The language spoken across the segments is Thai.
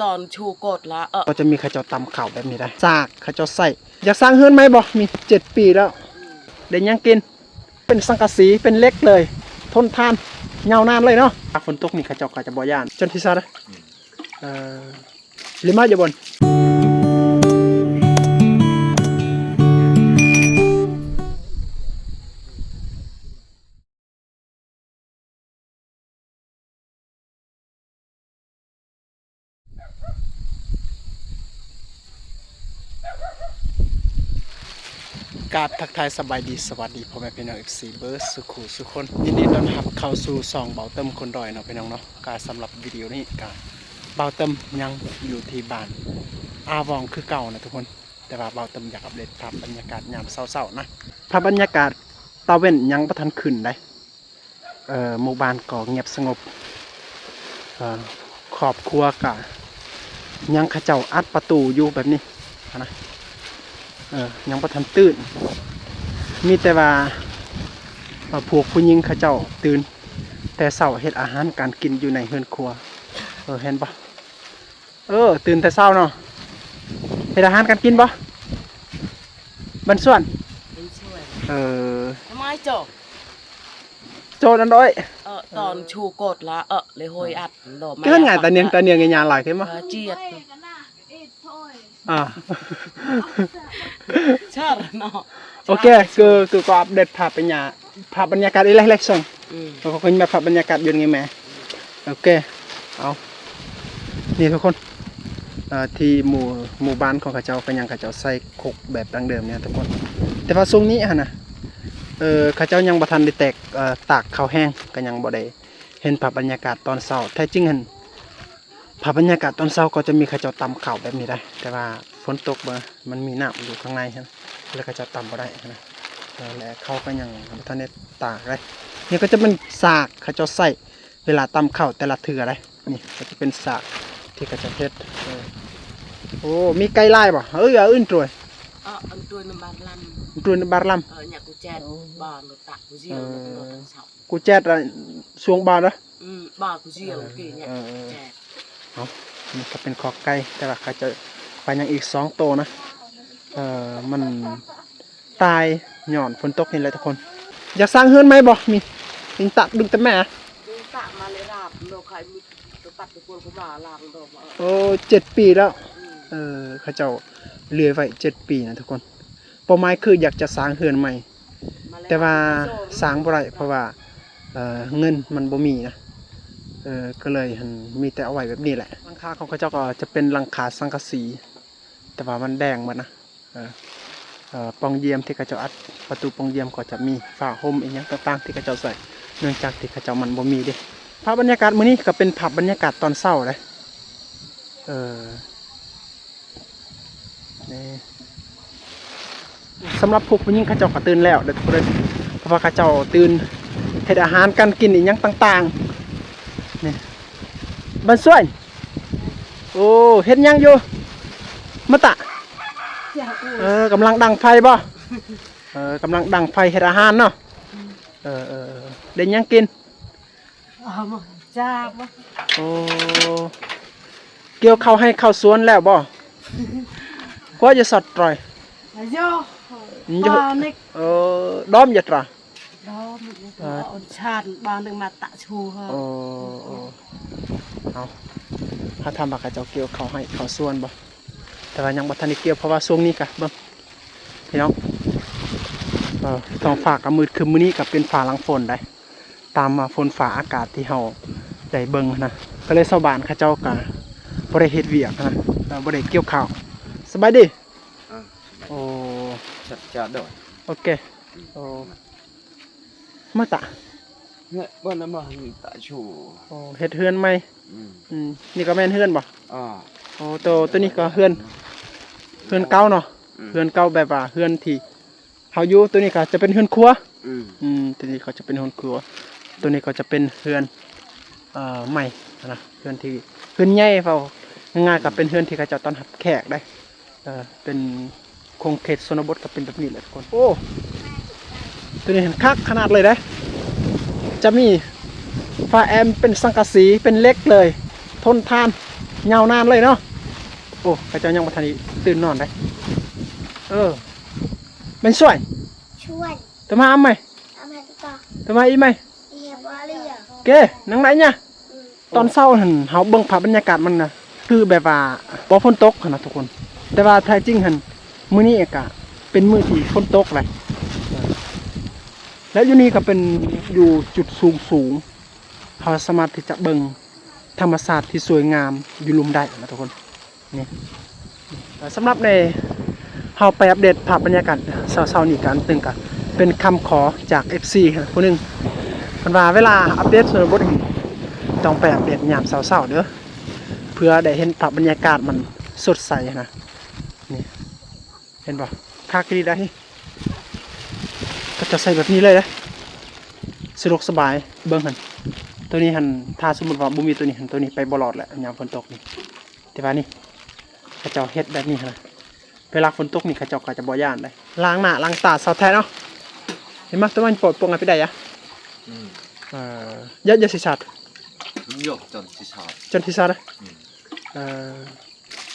ตอนชูกดละก็จะมีข้าเจ้าตำข่าวแบบนี้ได้ซากข้าเจ้าใส่อยากสร้างเฮือนไหมบ่มี7 ปีแล้วเดี๋ยวยังกินเป็นสังกะสีเป็นเล็กเลยทนทานยาวนานเลยเนาะฝนตกนี่ข้าเจ้าก็จะบ่ย่านจนที่สุดลิมาอย่าบ่นกราบทักทายสบายดีสวัสดีพ่อแม่พี่น้อง FC เบิร์ดสุขุสุคนยินดีต้อนรับเข้าสู่ช่องเบาเติมคนดอยเนาะพี่น้องเนาะการสำหรับวิดีโอนี้การเบาเติมยังอยู่ที่บ้านอาวองคือเก่านะทุกคนแต่ว่าเบาเติมอยากอัปเดตภาพบรรยากาศยามเศร้าๆนะภาพบรรยากาศตะเว้นยังบ่ทันขึ้นได้หมู่บ้านก็เงียบสงบครอบครัวก็ยังเขาเจ้าอัดประตูอยู่แบบนี้นะยังบ่ทันตื่นมีแต่ว่าพวกผู้หญิงเขาเจ้าตื่นแต่เช้าเฮ็ดอาหารการกินอยู่ในเฮือนครัวเห็นปะตื่นแต่เช้าเนาะเฮ็ดอาหารการกินปะบันส่วนทำไมจบโจดอันด้อยตอนชูกดละเลยโหยอัดดอกไม้ก็ไงตาเนียงไงยาหลายขึ้นมั้ยเจียดชาเนาะโอเคคือก็อัปเดตภาพบรรยากาศอีเล็กๆส่งเราก็คุยแบบภาพบรรยากาศอยู่ไงแม่โอเคเอานี่ทุกคนที่หมู่บ้านของข้าเจ้าก็ยังข้าเจ้าใส่คกแบบดั้งเดิมเนี่ยทุกคนแต่ว่าทรงนี้ฮะนะข้าเจ้ายังบ่ทันได้แตกตากข้าวแห้งก็ยังบ่ได้เห็นภาพบรรยากาศตอนเช้าแท้จริงเห็นภาพบรรยากาศตอนเช้าก็จะมีข้าเจ้าตำข้าวแบบนี้ได้แต่ว่าฝนตกมันมีน้ำอยู่ข้างในฮะแล้วข้าเจ้าตำบ่ได้นะและเขาก็ยังบ่ทันได้ตากเลยนี่ก็จะเป็นสากข้าเจ้าใส่เวลาตำข้าวแต่ละเทื่อเลยนี่ก็จะเป็นสากที่ข้าเจ้าเฮ็ดโอ้มีไก่ไล่ป่ะอื่นตรวยอันตัวน้ำบาลำตรวยบาร์ลำเนี่ยกูแจดบาลตักกูเจียวกูแจดช่วงบาร์นะบากูเจียวกี่เนี่ยแจดนี่ก็เป็นคอไก่แต่ว่าเขาจะไปยังอีก2 ตัวนะมันตายหย่อนฝนตกนี่แหละทุกคนอยากสร้างเฮือนไหมบ่มีดึงตักดึงแต่แม่ดึงตักมาเลยราบโลกใครมีตัวตัดตัวกูมาลางดอก7 ปีแล้วเขาเจ้าเลื่อยไว้7 ปีนะทุกคนเป้าหมายคืออยากจะสร้างเฮือนใหม่แต่ว่าสร้างบ่ได้เพราะว่าเงินมันบ่มีนะก็เลยมีแต่เอาไว้แบบนี้แหละหลังคาของเขาเจ้าก็จะเป็นหลังคาสังกะสีแต่ว่ามันแดงหมดนะปองเยี่ยมที่เขาเจ้าอัดประตูปองเยี่ยมก็จะมีฝาห่มอีกอย่างต่างๆที่เขาเจ้าใส่เนื่องจากที่เขาเจ้ามันบ่มีเด้ภาพบรรยากาศมื้อนี้ก็เป็นภาพบรรยากาศตอนเช้าเลยนี่สำหรับพวกผู้หญิงเขาเจ้าก็ตื่นแล้วเด้อทุกคนเพราะว่าเขาเจ้าตื่นเฮ็ดอาหารการกินอีกอย่างต่างๆนี่บันส่วนโอ้เฮ็ดยังอยู่มะตะกำลังดังไฟบ่กำลังดังไฟเฮ็ดอาหารเนาะเดี๋ยวยังกินจ้าบ่โอ้เกี่ยวเข้าให้เข้าสวนแล้วบ่ก็จะสอดตรอยโยดอมอย่าตราดอมชาติบางหนึ่งมาตะชูเหรอเอาถ้าทำบักเจ้าเกี่ยวเข้าให้เข้าสวนบ่แต่ว่ายังบ่ทันได้เกี่ยวเพราะว่าช่วงนี้กะเบิ่งพี่น้องต้องฝากกับมืดคือมื้อนี้ก็เป็นฝาหลังฝนได้ตามมาฝนฟ้าอากาศที่เฮาได้เบิ่งนะก็เลยชาวบ้านเขาเจ้าก็บ่ได้เฮ็ดเวียกนะบ่ได้เกี่ยวข้าวสบายดีโอ้จัดดอกโอเคโอ้มาตะเนี่ยบ่นำมาตะชูโอ้เฮ็ดเฮือนใหม่นี่ก็แม่นเฮือนบ่โอ้ตัวนี้ก็เฮือนเก่าเนาะเฮือนเก่าแบบว่าเฮือนที่เฮาอยู่ตัวนี้ก็จะเป็นเฮือนครัวตัวนี้ก็จะเป็นเฮือนครัวตัวนี้ก็จะเป็นเฮือนใหม่นะเฮือนที่เฮือนใหญ่เฝ้าง่ายๆก็เป็นเฮือนที่เขาจะต้อนรับแขกได้เป็นคงเขตชนบทก็เป็นแบบนี้แหละทุกคนโอ้ตัวนี้เห็นคักขนาดเลยนะจะมีฝาแอมเป็นสังกะสีเป็นเล็กเลยทนทาน ยาวนานเลยเนาะโอ้ข้าเจ้ายังบ่ทันได้ตื่นนอนได้เป็นช่วย ช่วย ตัวมาอ้ำไหม ทำให้ตุ๊กตา ตัวมาอีไหม เอียบอะไรอย่าง เก้นังไหนเนี่ยตอนเช้าหั่นเฮาเบิ่งภาพบรรยากาศมันน่ะคือแบบว่าบ่ฝนตกหั่นน่ะทุกคน แต่ว่าแท้จริงหั่นมื้อนี้ก็เป็นมื้อที่ฝนตกเลยแล้วอยู่นี่ก็เป็นอยู่จุดสูงเฮาสามารถที่จะเบิ่งธรรมชาติที่สวยงามอยู่ลุมได้นะทุกคนนี่สำหรับในเฮาไปอัปเดตภาพบรรยากาศเช้าๆนี้กันตึงกันเป็นคำขอจาก FC ผู้หนึงเพิ่นว่าเวลาอัปเดตส่วนบทต้องไปอัปเดตยามเช้าๆเด้อเพื่อได้เห็นภาพบรรยากาศมันสดใสนะนี่เห็นบ่คักดีได้ก็จะใส่แบบนี้เลยนะสะดวกสบายเบิ่งหั่นตัวนี้หั่นถ้าสมมุติว่าบ่มีตัวนี้หั่นตัวนี้ไปบ่รอดแหละยามฝนตกนี่แต่ว่านี่เขาเจ้าเฮ็ดแบบนี้หั่นเวลาฝนตกนี่เขาเจ้าก็จะบ่ย่านได้ล้างหน้าล้างตาเซาแท้เนาะเห็นมั้ยตัวมันปลดปลงไปได้อะเยอะๆสิชัด ยกจนที่ชอบ จนที่ชัด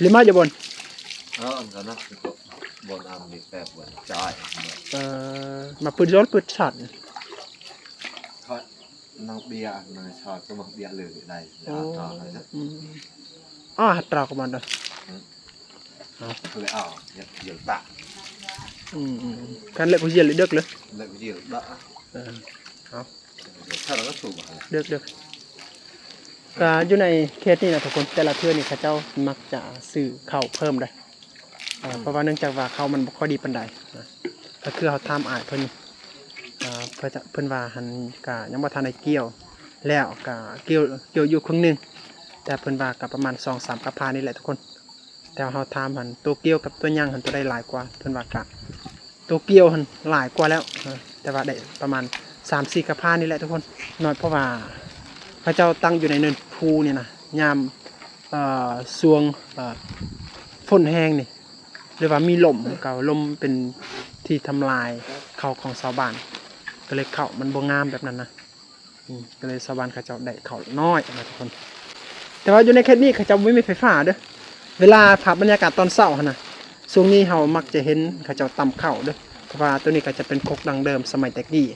ลิมาอยู่บน อันนั้นนะก็บนอันนี้แบบบนจ่าย มาปืนย้อนปืนชัด เขานักเบียร์นายชอบก็มาเบียร์เลยได้ยาต่อเลยนะ หัดตรากับมันเด้อ เลยเอาเยอะตะ การเล็กกูเยียนเลยเด็กเลย เลยเยอะตะ เอา ถ้าเราก็ถูกอ่ะ เด็กก็อยู่ในเคสนี้นะทุกคนแต่ละเทื่อนี่เขาเจ้ามักจะซื้อข้าวเพิ่มได้เพราะว่าเนื่องจากว่าข้าวมันบ่ค่อยดีปานใดก็คือเขาทำอ้ายเพิ่นเพิ่นว่าหันก็ยังบ่ทันได้เกี่ยวแล้วก็เกี่ยวอยู่ครึ่งนึงแต่เพิ่นว่าก็ประมาณ 2-3 กะพานี่แหละทุกคนแต่ว่าเฮาทำหันตัวเกี่ยวกับตัวย่างหันตัวได้หลายกว่าเพิ่นว่าก็ตัวเกี่ยวหันหลายกว่าแล้วแต่ว่าได้ประมาณ 3-4 กะพานี่แหละทุกคนน้อยเพราะว่าพระเจ้าตั้งอยู่ในเนินภูนี่นะยามสวงฝนแห้งนี่หรือว่ามีลมเก่าลมเป็นที่ทำลายเขาของชาวบ้านก็เลยเขามันบ่งามแบบนั้นนะก็เลยชาวบ้านเขาเจ้าได้เขาน้อยนะทุกคนแต่ว่าอยู่ในแค่นี้เขาเจ้าไม่มีไฟฟ้าเด้อเวลาภาพบรรยากาศตอนเช้าหั่นน่ะช่วงนี้เฮามักจะเห็นเขาเจ้าตำข้าวเด้อเพราะว่าตัวนี้ก็จะเป็นครกดังเดิมสมัยแต่กี้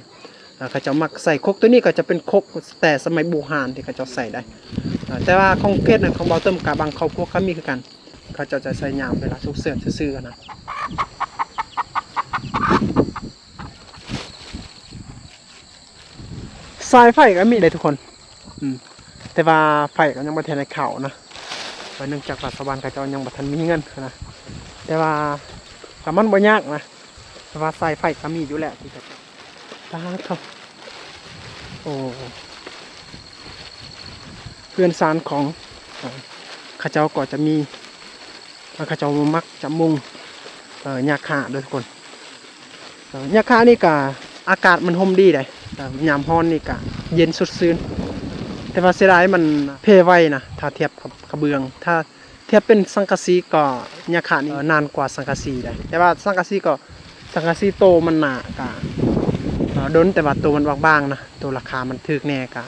เขาจะมักใส่ครกตัวนี้ก็จะเป็นครกแต่สมัยโบราณที่เขาจะใส่ได้แต่ว่าของเกศของเบาเติมกับบางครอบครัวเขามีคือกันเขาจะใส่ยามเวลาสุกเสื่อมซื่อๆนะสายไฟก็มีได้ทุกคนแต่ว่าไฟก็ยังบ่ทันได้เข้านะเพราะเนื่องจากว่าชาวบ้านเขาเจ้ายังบ่ทันมีเงินนะแต่ว่าก็มันบ่ยากนะแต่ว่าสายไฟก็มีอยู่แล้วที่จะตาเท่าโอ้เพื่อนสารของข้าเจ้าก็จะมีข้าเจ้ามักจะมุงหญ้าคาด้วยทุกคนหญ้าคานี่ก็อากาศมันห่มดีเลยยามร้อนนี่ก็เย็นสดชื่นแต่ว่าเสียดายมันเพไวนะถ้าเทียบกับกระเบื้องถ้าเทียบเป็นสังกะสีก็หญ้าคานี่นานกว่าสังกะสีได้แต่ว่าสังกะสีโตมันหนากะโดนแต่ว่าตัวมันบางๆนะตัวราคามันถูกแน่กะ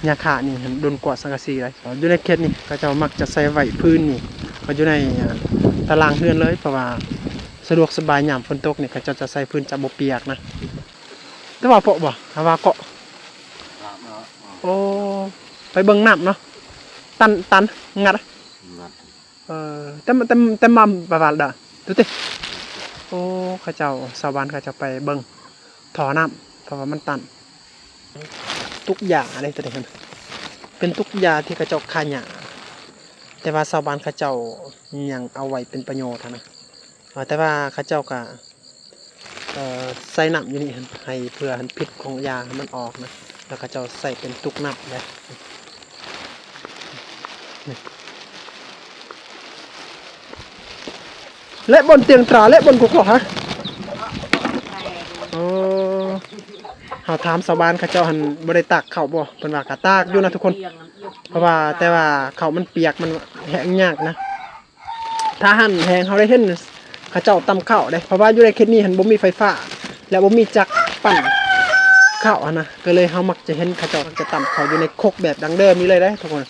หญ้าคานี่โดนกว่าสังกะสีเลยอยู่ในเขตนี่ก็จะมักจะใส่ไว้พื้นนี่ก็อยู่ในตารางเฮือนเลยเพราะว่าสะดวกสบายยามฝนตกนี่ก็จะใส่พื้นจะบ่เปียกนะแต่ว่าเพาะบ่ว่าเกาะโอ้ไปเบิ่งน้ำเนาะตันงัดแต่มาประวัติเด้อดูติโอ้เขาเจ้าชาวบ้านเขาจะไปเบิ่งท่อน้ำเพราะว่ามันตันตุกหญ้าอะไรตัวนี้ครับเป็นตุกหญ้าที่เขาเจ้าฆ่าหญ้าแต่ว่าชาวบ้านเขาเจ้ายังเอาไว้เป็นประโยชน์นะแต่ว่าเขาเจ้าก็ใส่น้ำอยู่นี่ให้เพื่อพิษของยามันออกนะแล้วเขาเจ้าใส่เป็นตุกน้ำเลยและบนเตียงตราและบนกุกฮะเขาถามชาวบ้านเขาเจ้าหันบริตักเขาบ่เป็นว่ากะตากอยู่นะทุกคนเพราะว่าแต่ว่าเขามันเปียกมันแห้งยากนะถ้าหั่นแห้งเขาได้เห็นเขาเจ้าตำข้าวได้เพราะว่าอยู่ในเขตนี้หันบ่มีไฟฟ้าและบ่มีจักรปั่นข้าวนะก็เลยเขามักจะเห็นเขาเจ้าจะตำข้าวอยู่ในครกแบบดังเดิมนี้เลยได้ทุกคน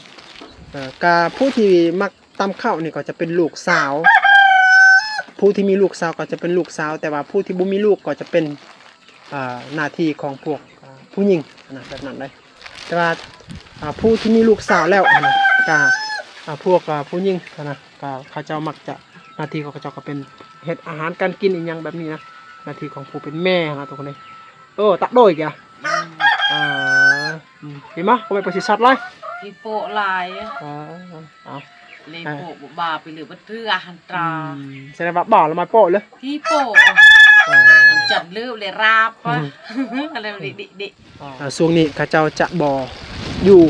กาผู้ที่มักตำข้าวนี่ก็จะเป็นลูกสาว ผู้ที่มีลูกสาวก็จะเป็นลูกสาว แต่ว่าผู้ที่บ่มีลูกก็จะเป็นหน้าที่ของพวกผู้หญิงนะแบบนั้นเลยแต่ว่าผู้ที่มีลูกสาวแล้วนะก็พวกผู้หญิงนะก็เขาเจ้ามักจะหน้าที่ของเขาเจ้าก็เป็นเฮ็ดอาหารการกินอีกอย่างแบบนี้นะหน้าที่ของผู้เป็นแม่นะทุกคนเลยตักโดยแกเห็นมั้ยเขาไปประสิทธิ์สัตว์เลย ที่โปะลายเอา เลยโปะบาไปหรือบัตเรือหันตรา แสดงว่าบ่อแล้วมาโปะเลย ที่โปะจัดเลือบเลยราบวะอะไรดิ ช่วงนี้ข้าเจ้าจะบ่อยู่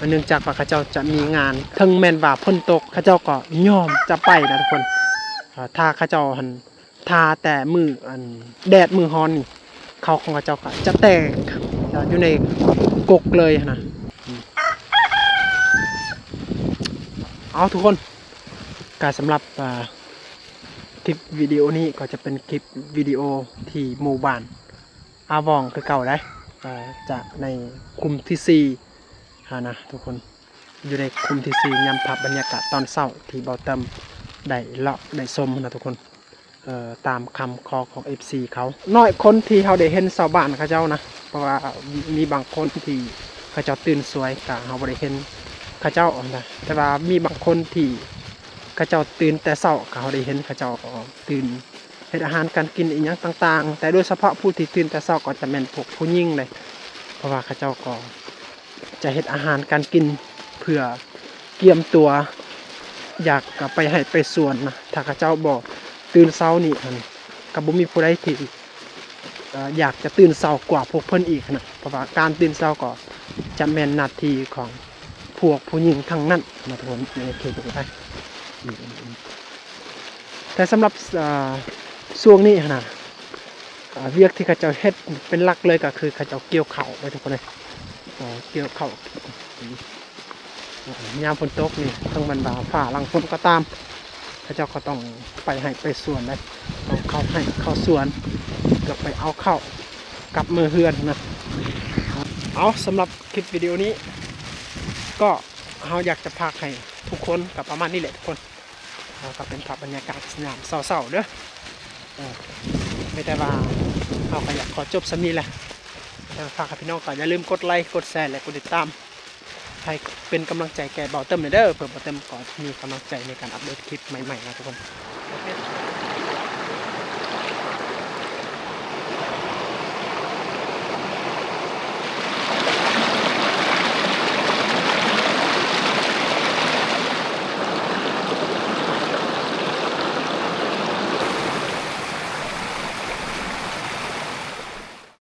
เนื่องจากว่าข้าเจ้าจะมีงานถึงแม่นว่าฝนตกข้าเจ้าก็ยอมจะไปนะทุกคนถ้าข้าเจ้าหันทาแต่มือแดดมือฮ้อนนี่เขาของข้าเจ้าก็จะแตกอยู่ในกกเลยนะเอาทุกคนการสำหรับคลิปวิดีโอนี้ก็จะเป็นคลิปวิดีโอที่หมู่บ้านอาวองคือเก่าได้จะในคุมที่4นะทุกคนอยู่ในคุมที่4ยำพับบรรยากาศตอนเช้าที่เบาเติมได้เลาะได้ชมนะทุกคนตามคำขอของ FC เขาน้อยคนที่เขาได้เห็นชาวบ้านเขาเจ้านะเพราะว่ามีบางคนที่เขาเจ้าตื่นสวยกับเขาบ่ได้เห็นเขาเจ้านะแต่ว่ามีบางคนที่เขาเจ้าตื่นแต่เช้าเขาได้เห็นเขาเจ้าตื่นเฮ็ดอาหารการกินอีกอย่างต่างๆแต่โดยเฉพาะผู้ที่ตื่นแต่เช้าก็จะเป็นพวกผู้หญิงเลยเพราะว่าเขาเจ้าก็จะเฮ็ดอาหารการกินเพื่อเตรียมตัวอยากกลับไปให้ไปสวนนะถ้าเขาเจ้าบอกตื่นเช้านี่ก็บ่มีผู้ใดที่อยากจะตื่นเช้ากว่าพวกเพิ่นอีกนะเพราะว่าการตื่นเช้าก็จะแม่นหน้าที่ของพวกผู้หญิงทั้งนั้นนะทุกคนในเขตตรงนี้แต่สำหรับช่วงนี้นะเวียกที่เขาเจ้าเฮ็ดเป็นหลักเลยก็คือเขาเจ้าเกี่ยวข้าวไว้ทุกคนเลยเกี่ยวข้าวยามฝนตกนี่ทั้งบรรดาฝ่าหลังฝนก็ตามเขาเจ้าก็ต้องไปให้ไปสวนเลยต้องเข้าให้เข้าสวนก็ไปเอาเข้ากลับมือเฮือนนะเอาสำหรับคลิปวิดีโอนี้ก็เราอยากจะพาให้ทุกคนกับประมาณนี้แหละทุกคนก็เป็นภาพบรรยากาศสนามเศร้าๆเด้อไม่ได้ว่าเราก็อยากขอจบสำนี้แหละฝากพี่น้องก็อย่าลืมกดไลค์กดแชร์และกดติดตามให้เป็นกำลังใจแก่เบาเติมเด้อเพื่อเบาเติมก็มีกำลังใจในการอัปเดตคลิปใหม่ๆนะทุกคน